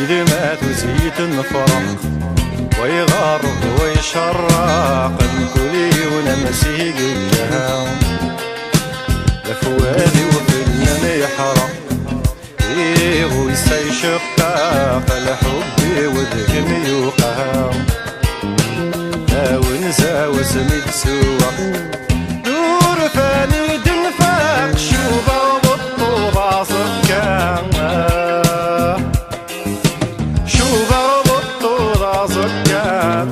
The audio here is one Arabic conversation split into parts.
إذا ما تزيد النفرق ويغرب ويشرق الكلي ونمسي قلها لفوالي وفنان يحرق ويسي شقاق الحب وذهم يوقها ونزا وسمي تسوق دور فاني دنفاق شوبا وبطوبة صكا شوبا وبطوبة صكا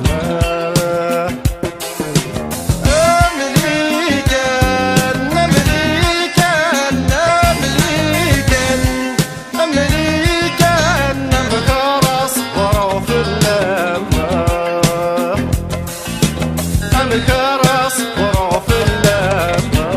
الكرس وروف اللمة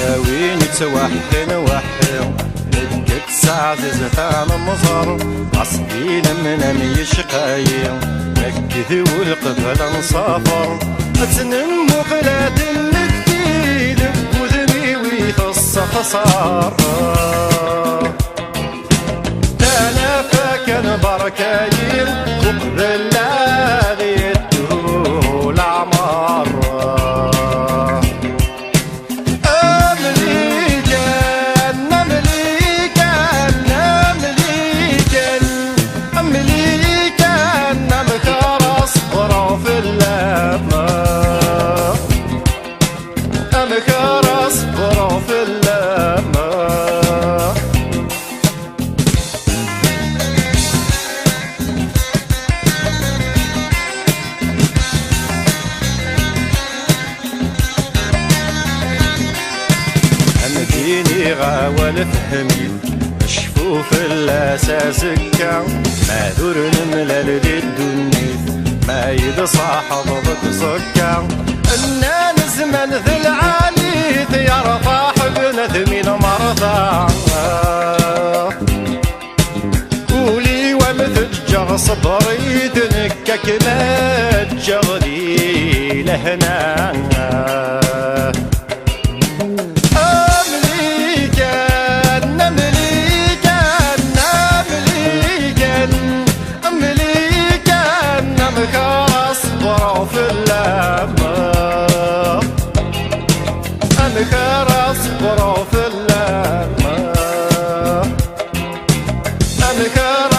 يا وين توحن وحن لقيت سعد زفان مصر عصبين من يشقايم نكذي والقبل نصافر أتنم وقلات الكتيل وذني ويفصح صار تانا فاكن بركايل وقبل لا غيته العمار الكرس وروف اللمة أمديني غاول فهمي شفوف الأساس كان ما ذور نملل دي الدنيا ما يتصاحب بتسكا إنا نزمن ذي العالي يرفع حبنا ذمين مرضى قولي ومثجر صبري تنكك ما تجغلي لهنا وروف اللمة الكرس وروف اللمة الكرس